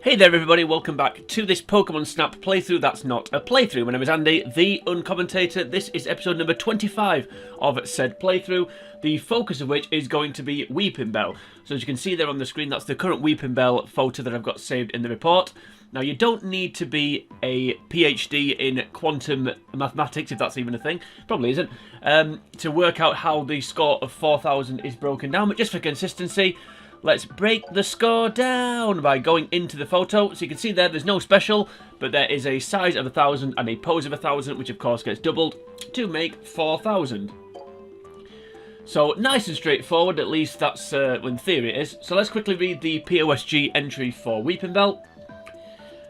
Hey there everybody, welcome back to this Pokemon Snap playthrough that's not a playthrough. My name is Andy, the Uncommentator. This is episode number 25 of said playthrough, the focus of which is going to be Weepinbell. So as you can see there on the screen, that's the current Weepinbell photo that I've got saved in the report. Now you don't need to be a PhD in quantum mathematics, if that's even a thing, probably isn't, to work out how the score of 4,000 is broken down, but just for consistency, let's break the score down by going into the photo. So you can see there's no special, but there is a size of 1,000 and a pose of 1,000, which of course gets doubled to make 4,000. So nice and straightforward, at least that's in theory it is. So let's quickly read the POSG entry for Weepinbell.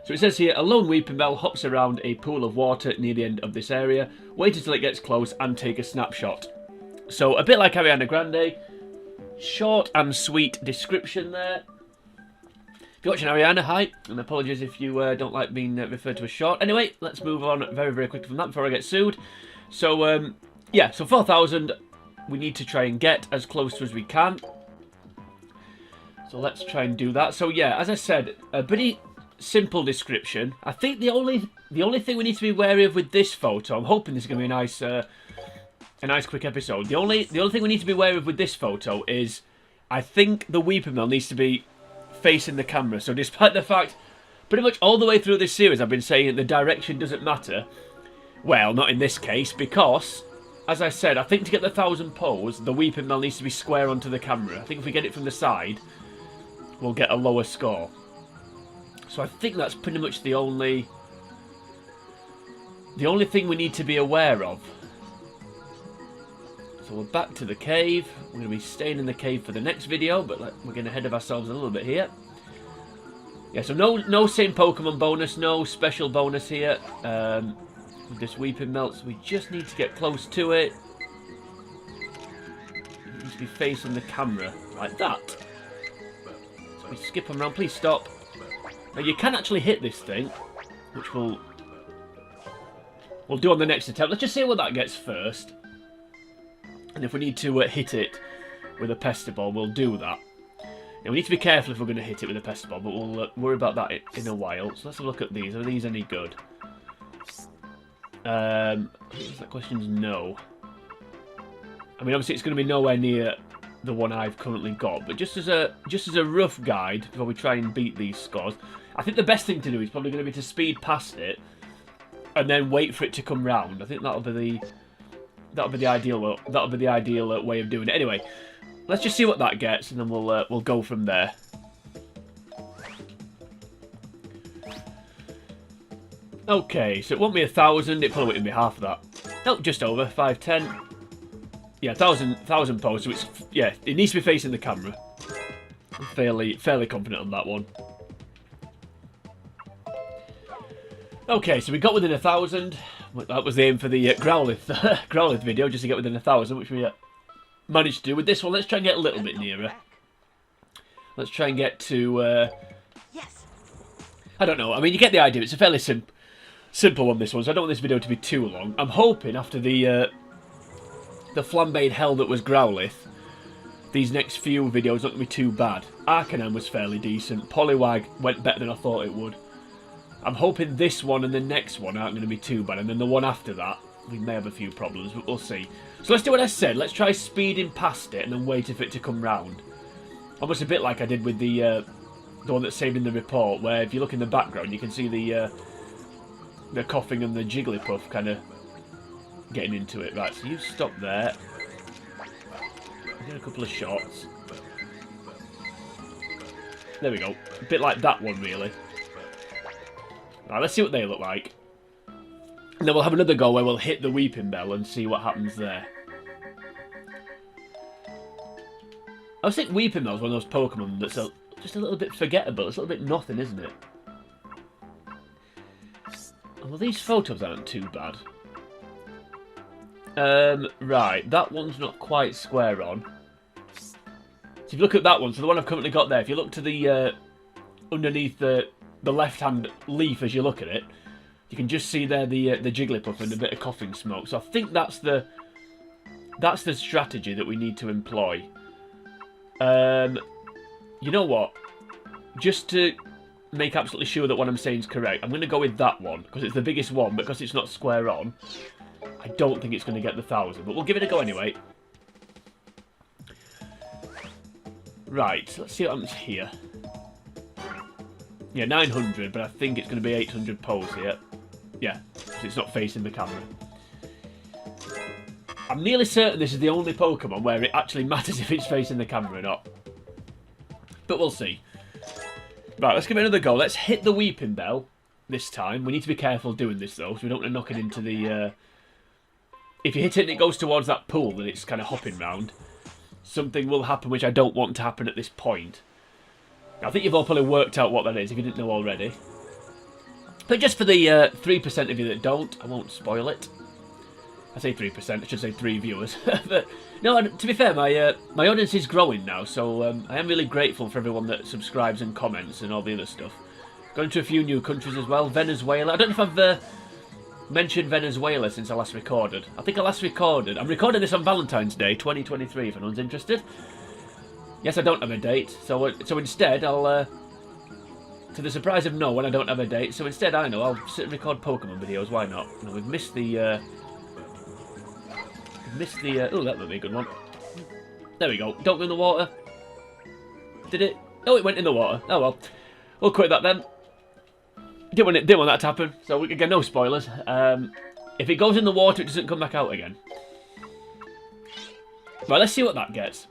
So it says here, a lone Weepinbell hops around a pool of water near the end of this area. Wait until it gets close and take a snapshot. So a bit like Ariana Grande. Short and sweet description there. If you're watching Ariana, hi, and apologies if you don't like being referred to as short. Anyway, let's move on very, very quickly from that before I get sued. So, yeah, so 4,000 we need to try and get as close to as we can. So let's try and do that. So yeah, as I said, a pretty simple description. I think the only thing we need to be wary of with this photo, I'm hoping this is going to be a nice quick episode. The only thing we need to be aware of with this photo is I think the Weepinbell needs to be facing the camera. So despite the fact pretty much all the way through this series I've been saying that the direction doesn't matter, well, not in this case, because as I said, I think to get the 1,000 pose, the Weepinbell needs to be square onto the camera. I think if we get it from the side, we'll get a lower score. So I think that's pretty much the only thing we need to be aware of. So we're back to the cave. We're going to be staying in the cave for the next video, but we're getting ahead of ourselves a little bit here. Yeah, so no same Pokemon bonus, no special bonus here with this Weepinbell. So we just need to get close to it. It needs to be facing the camera like that. So we skip them around. Please stop. Now you can actually hit this thing, which we'll do on the next attempt. Let's just see what that gets first. And if we need to hit it with a Pestiball, we'll do that. Now, we need to be careful if we're going to hit it with a Pestiball, but we'll worry about that in a while. So let's have a look at these. Are these any good? I think that question's no. I mean, obviously it's going to be nowhere near the one I've currently got, but just as a rough guide before we try and beat these scores, I think the best thing to do is probably going to be to speed past it and then wait for it to come round. I think that'll be the ideal way of doing it. Anyway, let's just see what that gets, and then we'll go from there. Okay, so it won't be 1,000. It probably won't be half of that. Nope, just over 510. Yeah, 1,000 posts. So it's it needs to be facing the camera. I'm fairly confident on that one. Okay, so we got within 1,000. That was the aim for the Growlithe video, just to get within 1,000, which we managed to do. With this one, let's try and get a little bit nearer. Let's try and get to... Yes. I don't know. I mean, you get the idea. It's a fairly simple one, this one, so I don't want this video to be too long. I'm hoping after the flambéed hell that was Growlithe, these next few videos aren't going to be too bad. Arcanine was fairly decent. Poliwag went better than I thought it would. I'm hoping this one and the next one aren't going to be too bad, and then the one after that, we may have a few problems, but we'll see. So let's do what I said. Let's try speeding past it and then wait for it to come round. Almost a bit like I did with the one that's saved in the report, where if you look in the background, you can see the coughing and the Jigglypuff kind of getting into it. Right, so you stop there. Get a couple of shots. There we go. A bit like that one, really. Right, let's see what they look like. And then we'll have another go where we'll hit the Weepinbell and see what happens there. I think Weepinbell's one of those Pokemon that's just a little bit forgettable. It's a little bit nothing, isn't it? Well, these photos aren't too bad. Right, that one's not quite square on. So if you look at that one, so the one I've currently got there, if you look to the underneath the left-hand leaf as you look at it, you can just see there the Jigglypuff and a bit of coughing smoke. So I think that's the strategy that we need to employ. You know what? Just to make absolutely sure that what I'm saying is correct, I'm going to go with that one, because it's the biggest one, but because it's not square on, I don't think it's going to get the 1,000, but we'll give it a go anyway. Right, let's see what happens here. Yeah, 900, but I think it's going to be 800 poles here. Yeah, because it's not facing the camera. I'm nearly certain this is the only Pokemon where it actually matters if it's facing the camera or not. But we'll see. Right, let's give it another go. Let's hit the Weepinbell this time. We need to be careful doing this, though, so we don't want to knock it into the... If you hit it and it goes towards that pool and it's kind of hopping round, something will happen which I don't want to happen at this point. I think you've all probably worked out what that is, if you didn't know already. But just for the 3% of you that don't, I won't spoil it. I say 3%, I should say 3 viewers. But no, to be fair, my audience is growing now, so I am really grateful for everyone that subscribes and comments and all the other stuff. Going to a few new countries as well. Venezuela. I don't know if I've mentioned Venezuela since I last recorded. I think I last recorded. I'm recording this on Valentine's Day, 2023, if anyone's interested. Yes, I don't have a date, so instead I'll, to the surprise of no one, I don't have a date, so instead I'll sit and record Pokemon videos, why not? You know, we've missed the, oh, that would be a good one. There we go, don't go in the water. Did it? Oh, it went in the water, oh well. We'll quit that then. Didn't want that to happen, so again, no spoilers. If it goes in the water, it doesn't come back out again. Right, let's see what that gets.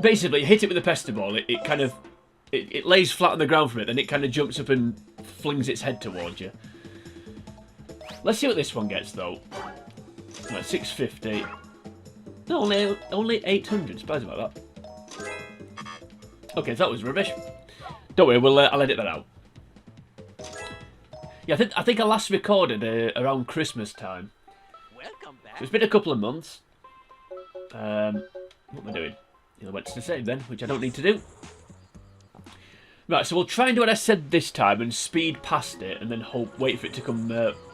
Basically, you hit it with a pester ball, it kind of... It lays flat on the ground for it, then it kind of jumps up and flings its head towards you. Let's see what this one gets, though. Right, 650. No, only 800. Surprised about that. Okay, so that was rubbish. Don't worry, I'll edit that out. Yeah, I think I last recorded around Christmas time. Welcome back. So it's been a couple of months. What am I doing? I went to save then, which I don't need to do. Right, so we'll try and do what I said this time and speed past it, and then wait for it to come,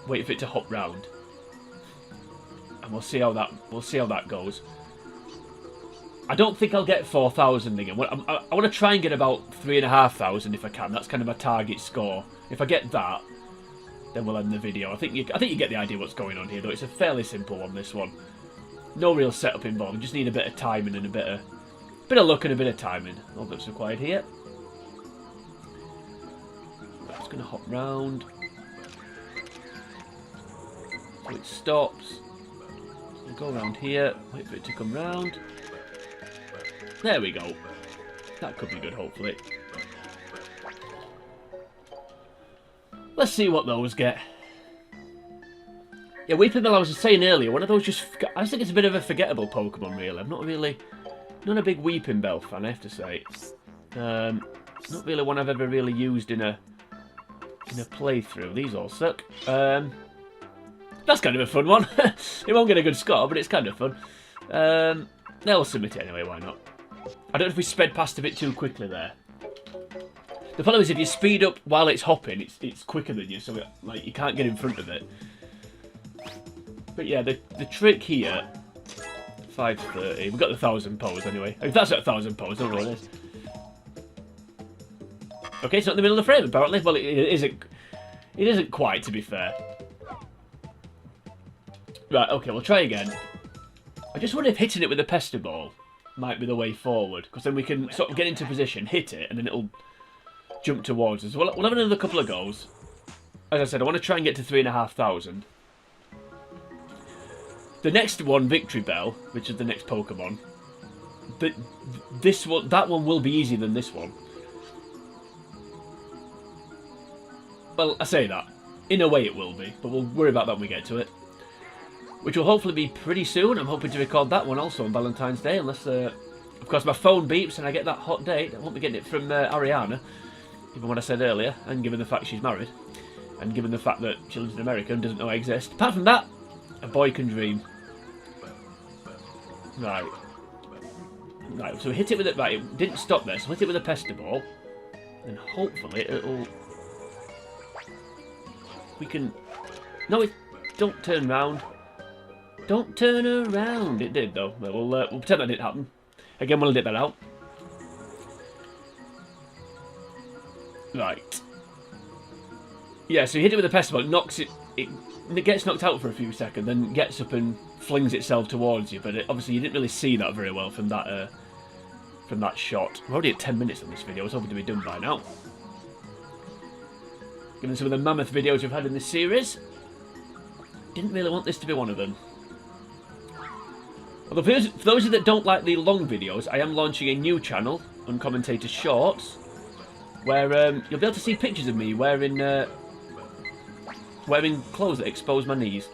wait for it to hop round, and we'll see how that goes. I don't think I'll get 4,000 again. I want to try and get about 3,500 if I can. That's kind of my target score. If I get that, then we'll end the video. I think you get the idea what's going on here, though. It's a fairly simple one. This one, no real setup involved. You just need a bit of timing and a bit of luck and a bit of timing. All that's required here. It's going to hop round. So it stops. We'll go around here. Wait for it to come round. There we go. That could be good, hopefully. Let's see what those get. Yeah, Weepinbell, I was saying earlier, one of those just... I just think it's a bit of a forgettable Pokemon, really. I'm not a big Weepinbell fan, I have to say. Not really one I've ever really used in a playthrough. These all suck. That's kind of a fun one. It won't get a good score, but it's kind of fun. They'll submit it anyway, why not? I don't know if we sped past a bit too quickly there. The problem is if you speed up while it's hopping, it's quicker than you, so like you can't get in front of it. But yeah, the trick here, 530. We've got the 1,000 pose anyway. If that's at 1,000 pose, I don't know what it is. Okay, it's not in the middle of the frame apparently. Well, it isn't quite, to be fair. Right, okay, we'll try again. I just wonder if hitting it with a pester ball might be the way forward, because then we can sort of get into position, hit it, and then it'll jump towards us. We'll have another couple of goes. As I said, I want to try and get to 3,500. The next one, Weepinbell, which is the next Pokemon, that one will be easier than this one. Well, I say that. In a way it will be, but we'll worry about that when we get to it. Which will hopefully be pretty soon. I'm hoping to record that one also on Valentine's Day, unless, of course, my phone beeps and I get that hot date. I won't be getting it from Ariana, given what I said earlier, and given the fact she's married, and given the fact that she lives in America and doesn't know I exist. Apart from that, a boy can dream. Right. Right, so we hit it with it. Right, it didn't stop there, so hit it with a pester ball. And hopefully it'll... We can... No, don't turn round. Don't turn around. It did, though. We'll pretend that didn't happen. Again, we'll edit that out. Right. Yeah, so you hit it with a pestle, it knocks it... It gets knocked out for a few seconds, then gets up and flings itself towards you. But obviously, you didn't really see that very well from that shot. We're already at 10 minutes on this video. I was hoping to be done by now. Given some of the mammoth videos we've had in this series, didn't really want this to be one of them. Although for those of you that don't like the long videos, I am launching a new channel, Uncommentator Shorts, where you'll be able to see pictures of me wearing clothes that expose my knees.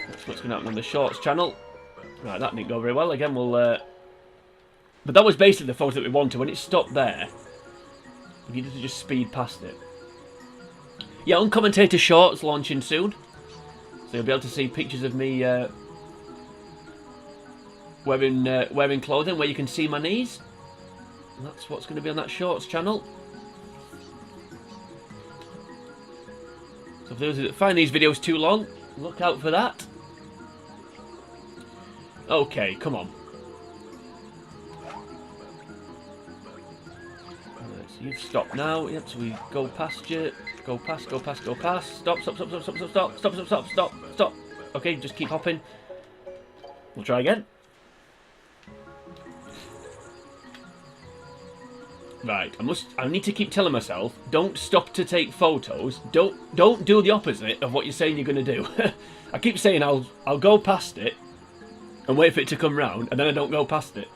That's what's going to happen on the Shorts channel. Right, that didn't go very well. Again, we'll... But that was basically the photo that we wanted. When it stopped there, we needed to just speed past it. Yeah, Uncommentator Shorts launching soon. So you'll be able to see pictures of me wearing clothing where you can see my knees. And that's what's going to be on that Shorts channel. So for those that find these videos too long, look out for that. Okay, come on. Right, so you've stopped now. Yep, so we go past you. Go past, go past, go past. Stop, stop, stop, stop, stop, stop, stop, stop, stop, stop, stop, stop. Okay, just keep hopping. We'll try again. Right, I need to keep telling myself, don't stop to take photos. Don't do the opposite of what you're saying you're going to do. I keep saying I'll go past it and wait for it to come round, and then I don't go past it.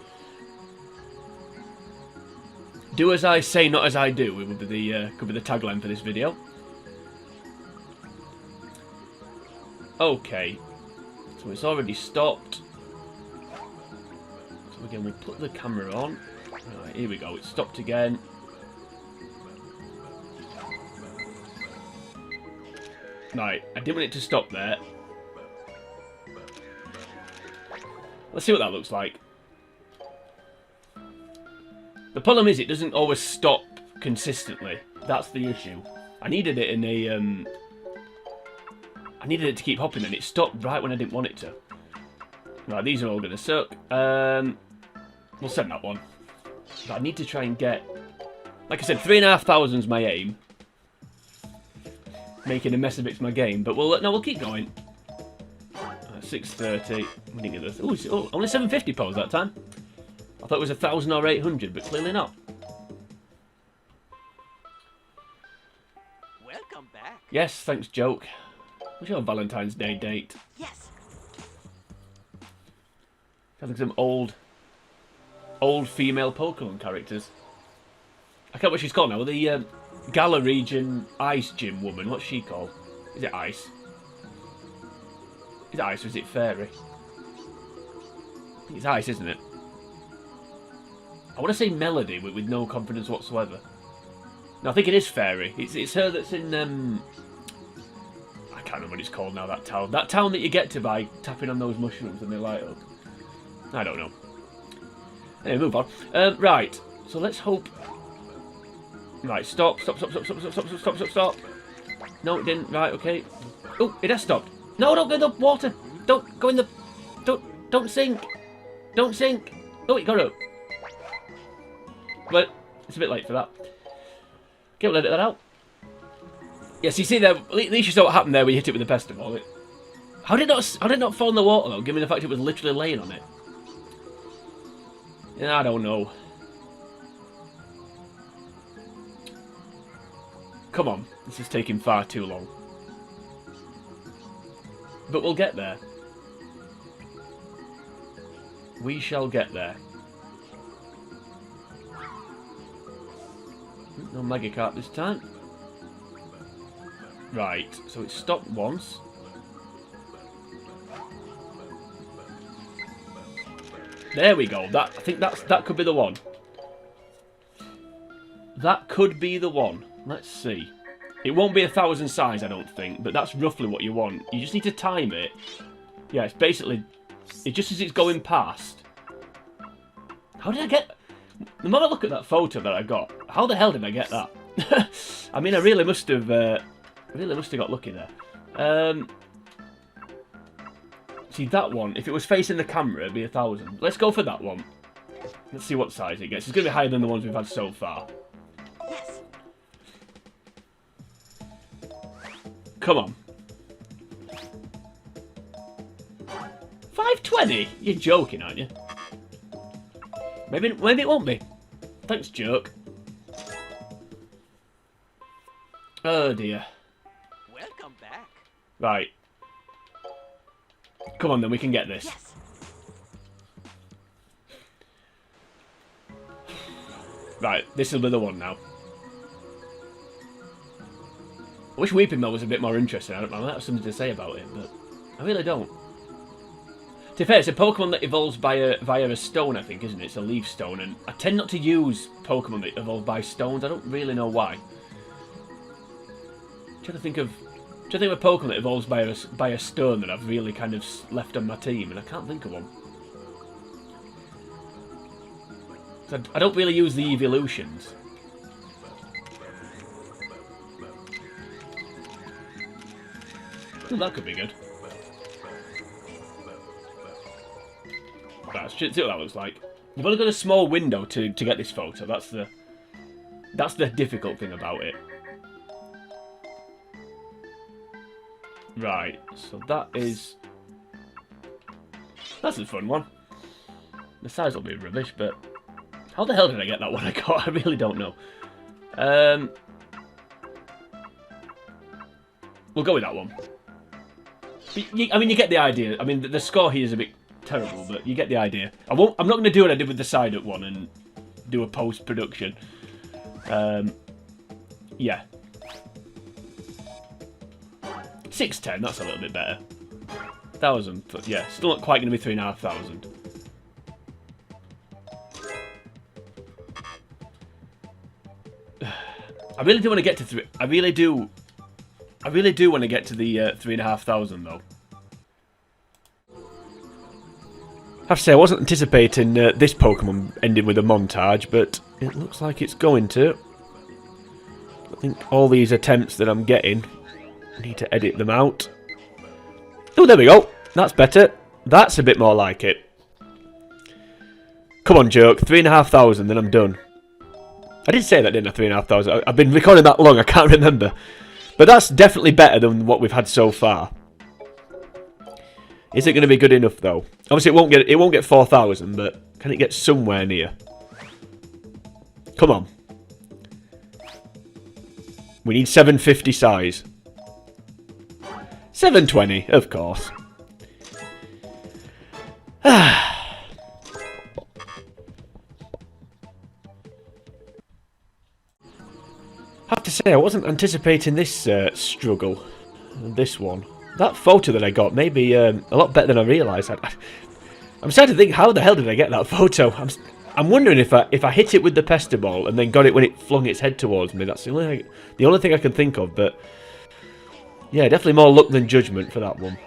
Do as I say, not as I do. It would be could be the tagline for this video. Okay, so it's already stopped. So again, we put the camera on. Right, here we go. It stopped again. Right, I didn't want it to stop there. Let's see what that looks like. The problem is it doesn't always stop consistently. That's the issue. I needed it in a... I needed it to keep hopping and it stopped right when I didn't want it to. Right, these are all going to suck. We'll send that one. But I need to try and get... Like I said, 3,500 is my aim. Making a mess of it's my game. But we'll keep going. 630. We didn't get this. Oh, only 750 pose that time. I thought it was 1,000 or 800, but clearly not. Welcome back. Yes, thanks, joke. What's your Valentine's Day date? Yes. Sounds like some old female Pokemon characters. I can't remember what she's called now. The Gala region ice gym woman. What's she called? Is it Ice? Is it Ice or is it Fairy? I think it's Ice, isn't it? I want to say Melody, but with no confidence whatsoever. No, I think it is Fairy. It's her that's in... I can't remember what it's called now, that town. That town that you get to by tapping on those mushrooms and they light up. I don't know. Anyway, move on. Right, so let's hope... Right, stop. No, it didn't. Right, okay. Oh, it has stopped. No, don't go in the water. Don't go in the... Don't sink. Don't sink. Oh, it got up. But it's a bit late for that. Okay, we'll edit that out. Yes, you see there, at least you saw what happened there when you hit it with the Pestival. How did it not fall in the water though, given the fact it was literally laying on it? Yeah, I don't know. Come on, this is taking far too long. But we'll get there. We shall get there. No Magikarp this time. Right, so it stopped once. There we go. I think that could be the one. That could be the one. Let's see. It won't be 1,000 size, I don't think, but that's roughly what you want. You just need to time it. Yeah, it's basically... It's just as it's going past. How did I get... The more I look at that photo that I got, how the hell did I get that? I mean, I really must have got lucky there. See, that one, if it was facing the camera, it'd be 1,000. Let's go for that one. Let's see what size it gets. It's going to be higher than the ones we've had so far. Yes. Come on. 520? You're joking, aren't you? Maybe it won't be. Thanks, jerk. Oh dear. Welcome back. Right. Come on then, we can get this. Yes. Right, this will be the one now. I wish Weepinbell was a bit more interesting. I might have something to say about it, but I really don't. To be fair, it's a Pokemon that evolves via a stone, I think, isn't it? It's a leaf stone, and I tend not to use Pokemon that evolve by stones. I don't really know why. I'm trying to think of a Pokemon that evolves by a stone that I've really kind of left on my team, and I can't think of one. So I don't really use the evolutions. Ooh, that could be good. Right, let's see what that looks like. You've only got a small window to get this photo. That's the difficult thing about it. Right, so that's a fun one. The size will be rubbish, but how the hell did I get that one I got? I really don't know. We'll go with that one. I mean, you get the idea. I mean, the score here is a bit terrible, but you get the idea. I'm not going to do what I did with the side-up one and do a post-production. Yeah. 610, that's a little bit better. 1,000, but yeah, still not quite going to be 3,500. I really do want to get to three. I really do want to get to the 3,500 though. I have to say, I wasn't anticipating this Pokemon ending with a montage, but it looks like it's going to. I think all these attempts that I'm getting, I need to edit them out. Oh, there we go. That's better. That's a bit more like it. Come on, joke. 3,500, then I'm done. I did say that, didn't I? 3,500. I've been recording that long, I can't remember. But that's definitely better than what we've had so far. Is it going to be good enough though? Obviously, it won't get 4,000, but can it get somewhere near? Come on. We need 750 size. 720, of course. I have to say, I wasn't anticipating this struggle. This one. That photo that I got may be a lot better than I realised. I'm starting to think, how the hell did I get that photo? I'm wondering if I hit it with the pester ball and then got it when it flung its head towards me. That's the only thing I can think of. But yeah, definitely more luck than judgment for that one.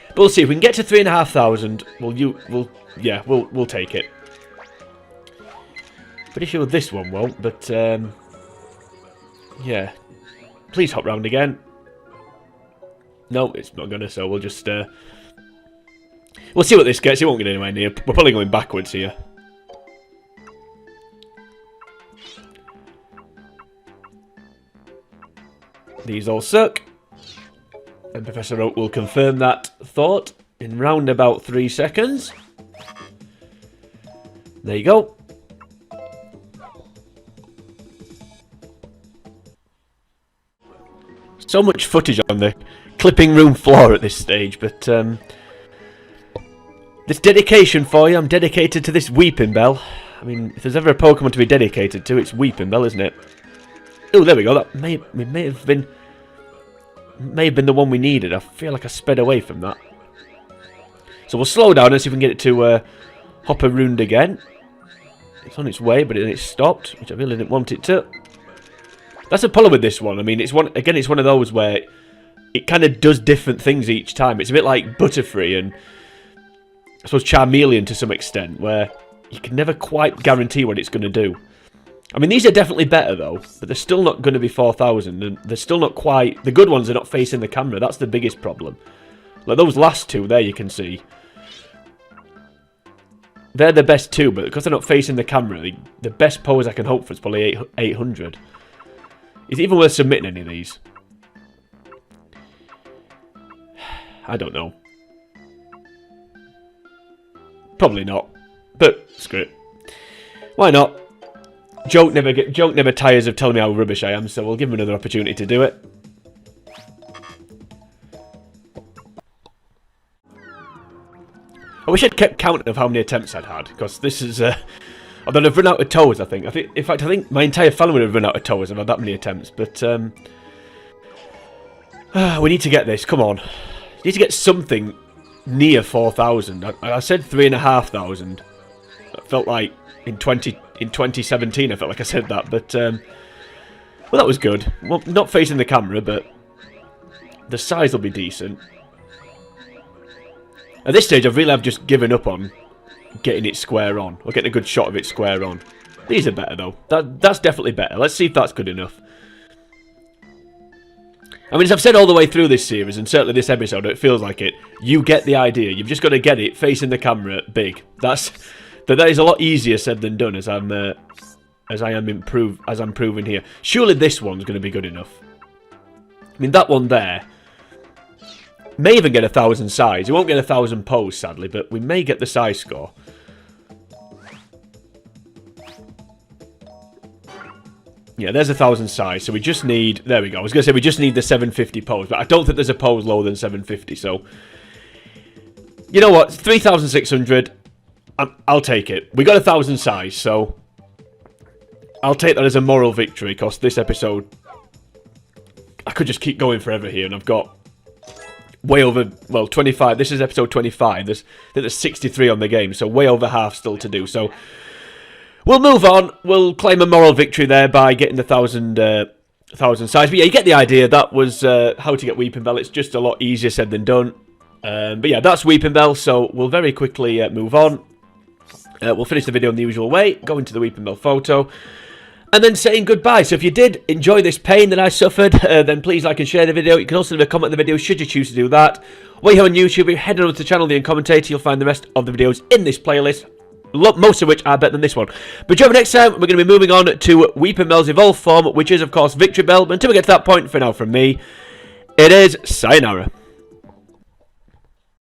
But we'll see if we can get to 3,500. We'll take it. Pretty sure this one won't. But yeah, please hop round again. No, it's not gonna. So we'll just we'll see what this gets. It won't get anywhere near. We're probably going backwards here. These all suck. And Professor Oak will confirm that thought in round about 3 seconds. There you go. So much footage on the clipping room floor at this stage, but this dedication for you. I'm dedicated to this Weepinbell. I mean, if there's ever a Pokemon to be dedicated to, it's Weepinbell, isn't it? Oh, there we go. That may have been the one we needed. I feel like I sped away from that. So we'll slow down and see if we can get it to hop around again. It's on its way, but it's stopped, which I really didn't want it to. That's a problem with this one. I mean, it's one of those where it kind of does different things each time. It's a bit like Butterfree and I suppose Charmeleon to some extent, where you can never quite guarantee what it's going to do. I mean, these are definitely better though, but they're still not going to be 4,000, and they're still not quite. The good ones are not facing the camera. That's the biggest problem. Like those last two there, you can see they're the best two, but because they're not facing the camera, the best pose I can hope for is probably 800. Is it even worth submitting any of these? I don't know. Probably not. But screw it. Why not? Joke never tires of telling me how rubbish I am, so we'll give him another opportunity to do it. I wish I'd kept count of how many attempts I'd had, because this is although I've run out of toes, I think. In fact, I think my entire family would have run out of toes. I've had that many attempts, but we need to get this. Come on, we need to get something near 4,000. I said 3,500. I felt like in 2017, I felt like I said that, but well, that was good. Well, not facing the camera, but the size will be decent. At this stage, I've just given up on getting it square on, or getting a good shot of it square on. These are better, though. That's definitely better. Let's see if that's good enough. I mean, as I've said all the way through this series, and certainly this episode, it feels like it. You get the idea. You've just got to get it facing the camera big. But that is a lot easier said than done, as I'm proving here. Surely this one's going to be good enough. I mean, that one there may even get 1,000 size. It won't get 1,000 pose, sadly, but we may get the size score. Yeah, there's 1,000 size, so we just need... There we go. I was going to say we just need the 750 pose, but I don't think there's a pose lower than 750, so... You know what? 3,600. I'll take it. We got 1,000 size, so... I'll take that as a moral victory, because this episode... I could just keep going forever here, and I've got... way over, well, 25. This is episode 25. There's 63 on the game, so way over half still to do. So we'll move on. We'll claim a moral victory there by getting the 1,000 size. But yeah, you get the idea. That was how to get Weepinbell. It's just a lot easier said than done. But yeah, that's Weepinbell. So we'll very quickly move on. We'll finish the video in the usual way. Go into the Weepinbell photo. And then saying goodbye. So if you did enjoy this pain that I suffered, then please like and share the video. You can also leave a comment on the video should you choose to do that. While you're on YouTube, head over to the channel, The Uncommentator. You'll find the rest of the videos in this playlist, most of which are better than this one. But join me next time. We're going to be moving on to Weepinbell's evolved form, which is, of course, Victory Bell. But until we get to that point, for now from me, it is sayonara.